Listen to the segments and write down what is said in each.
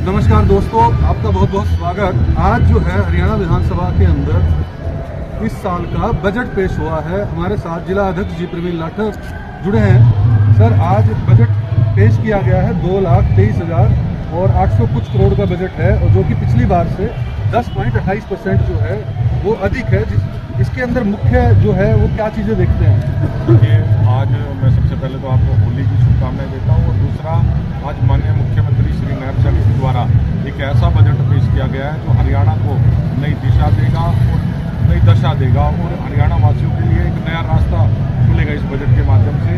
नमस्कार दोस्तों, आपका बहुत बहुत स्वागत। आज जो है हरियाणा विधानसभा के अंदर इस साल का बजट पेश हुआ है। हमारे साथ जिला अध्यक्ष जी प्रवीण लाठर जुड़े हैं। सर, आज बजट पेश किया गया है 2,23,000 और 800 कुछ करोड़ का बजट है, और जो कि पिछली बार से 10.28% जो है वो अधिक है। इसके अंदर मुख्य जो है वो क्या चीज़ें देखते हैं? देखिए, आज मैं सबसे पहले तो आपको होली की शुभकामनाएं देता हूँ, और दूसरा, आज माननीय मुख्यमंत्री श्री नायब सैनी जी द्वारा एक ऐसा बजट पेश किया गया है जो हरियाणा को नई दिशा देगा और नई दशा देगा, और हरियाणा वासियों के लिए एक नया रास्ता खुलेगा इस बजट के माध्यम से।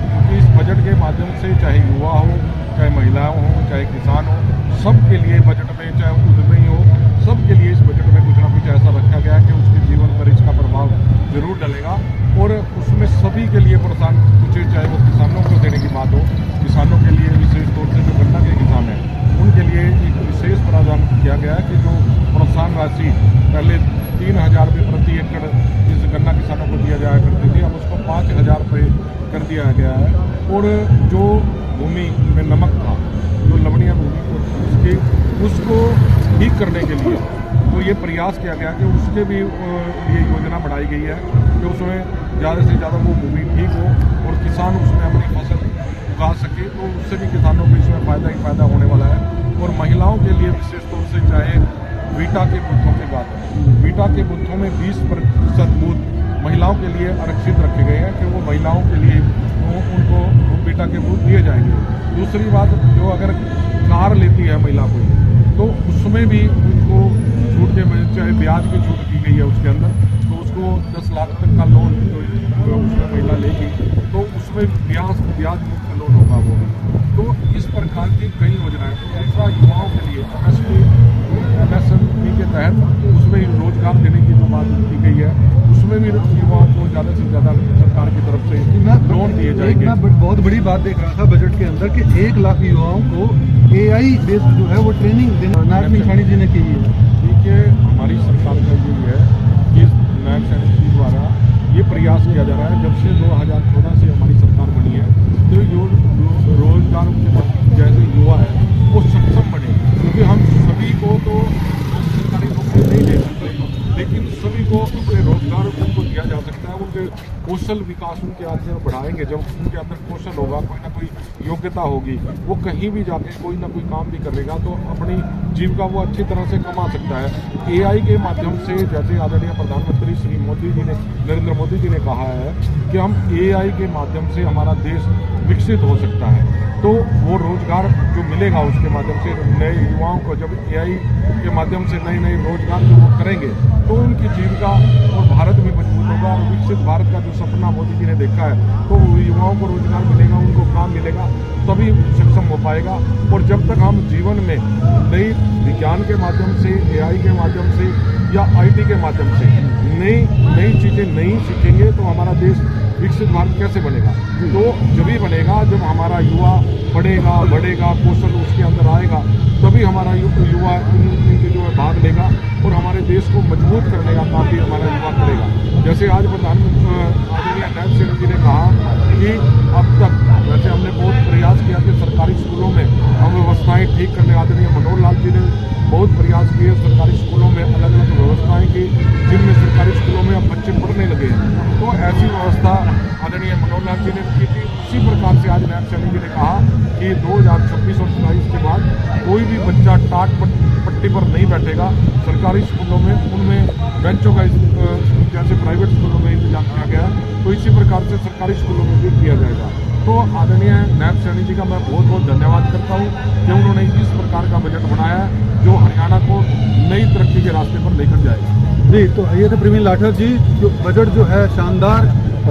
क्योंकि इस बजट के माध्यम से चाहे युवा हो, चाहे महिलाओं हो, चाहे किसान हो, सबके लिए बजट में, चाहे उद्यमी हो, सबके लिए इस बजट में कुछ ना कुछ ऐसा रखा गया है कि उसके जीवन पर इसका प्रभाव जरूर डलेगा, और उसमें सभी के लिए प्रोत्साहन कुछ, चाहे वो किसानों को देने की बात हो, किसानों के लिए विशेष तौर से जो गन्ना के किसान हैं उनके लिए एक विशेष प्रावधान किया गया है कि जो प्रोत्साहन राशि पहले 3,000 रुपये प्रति एकड़ जिस गन्ना किसानों को दिया जाया करती थी, अब उसको 5,000 रुपये कर दिया गया है। और जो भूमि में नमक था, जो लवणीय भूमि उसको ठीक करने के लिए तो ये प्रयास किया गया कि उसके भी ये योजना बढ़ाई गई है कि उसमें ज़्यादा से ज़्यादा वो भूमि ठीक हो और किसान उसमें अपनी फसल उगा सके, तो उससे भी किसानों को इसमें फ़ायदा ही फ़ायदा होने वाला है। और महिलाओं के लिए विशेष तौर से, चाहे वीटा के बूथों की बात है, वीटा के बूथों में 20% बूथ महिलाओं के लिए आरक्षित रखे गए हैं कि वो महिलाओं के लिए उनको वीटा के बूथ दिए जाएंगे। दूसरी बात, जो अगर कार लेती है महिला कोई, तो उसमें भी उनको छूट के, चाहे ब्याज की छूट की गई है उसके अंदर, तो उसको 10 लाख तक का लोन जो उसमें महिला लेगी तो उसमें ब्याज मुक्त लोन होगा वो। तो इस प्रकार की कई योजनाएं। दूसरा, युवाओं के लिए MSME के तहत उसमें रोजगार देने की जो बात की गई है, उसमें भी युवाओं को ज़्यादा से ज़्यादा सरकार की तरफ से लोन दिए जाएंगे। मैं बहुत बड़ी बात देख रहा था बजट के अंदर कि 1 लाख युवाओं को AI बेस्ड जो है वो ट्रेनिंग नायब सैनी जी ने की है। देखिए, हमारी सरकार का यही है कि नायब सैनी जी द्वारा ये प्रयास किया जा रहा है। जब से 2014 से हमारी सरकार बनी है, तो जो रोजगार के जैसे युवा है वो सक्षम बने, क्योंकि हम सभी को तो सरकारी नौकरी नहीं दे सकते, लेकिन सभी को अपने रोजगार उनको दिया जा सकता है। उनके कौशल विकास उनके अंदर बढ़ाएंगे। जब उनके अंदर कौशल होगा, कोई ना कोई योग्यता होगी, वो कहीं भी जाके कोई ना कोई काम भी करेगा तो अपनी जीविका वो अच्छी तरह से कमा सकता है। AI के माध्यम से, जैसे आदरणीय प्रधानमंत्री श्री मोदी जी ने, नरेंद्र मोदी जी ने कहा है कि हम AI के माध्यम से हमारा देश विकसित हो सकता है, तो वो रोजगार जो मिलेगा उसके माध्यम से नए युवाओं को, जब AI के माध्यम से नए नए रोजगार जो वो करेंगे तो उनकी जीविका और भारत भी मजबूत होगा। और विकसित भारत का जो सपना मोदी जी ने देखा है, तो युवाओं को रोजगार मिलेगा, उनको काम मिलेगा, तभी सक्षम हो पाएगा। और जब तक हम जीवन में नई विज्ञान के माध्यम से, AI के माध्यम से या IT के माध्यम से नई चीज़ें नहीं सीखेंगे तो हमारा देश विकसित भारत कैसे बनेगा? तो जब ही बनेगा जब हमारा युवा बढ़ेगा, कौशल उसके अंदर आएगा, तभी हमारा युवा इनके जो है भाग लेगा और हमारे देश को मजबूत करने का काम भी हमारा युवा करेगा। जैसे आज प्रधानमंत्री आदरणीय नायब सैनी जी ने कहा कि अब तक वैसे हमने बहुत प्रयास किया कि सरकारी स्कूलों में हम व्यवस्थाएँ ठीक करने, आदरणीय मनोहर लाल जी ने बहुत प्रयास किए सरकारी स्कूलों में अलग अलग व्यवस्थाएँ की, जिनमें सरकारी स्कूलों में अब बच्चे पढ़ने लगे हैं। तो ऐसी व्यवस्था आदरणीय मनोहर लाल जी ने की थी। उसी प्रकार से आज नायब सैनी जी ने कहा कि 2026 और 27 के बाद कोई भी बच्चा टाट पट्टी पर नहीं बैठेगा। सरकारी स्कूलों में उनमें बेंचों का जैसे प्राइवेट स्कूलों में इंतजाम किया गया है, तो इसी प्रकार से सरकारी स्कूलों में भी किया जाएगा। तो आदरणीय नायब सैनी जी का मैं बहुत बहुत धन्यवाद करता हूँ कि उन्होंने इस प्रकार का बजट बनाया है जो हरियाणा को नई तरक्की के रास्ते पर लेकर जाएगा। जी, तो ये थे प्रवीण लाठर जी। जो बजट जो है शानदार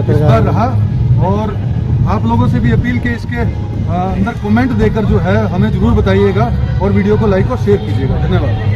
इस बार रहा, और आप लोगों से भी अपील के इसके अंदर कमेंट देकर जो है हमें जरूर बताइएगा और वीडियो को लाइक और शेयर कीजिएगा। धन्यवाद।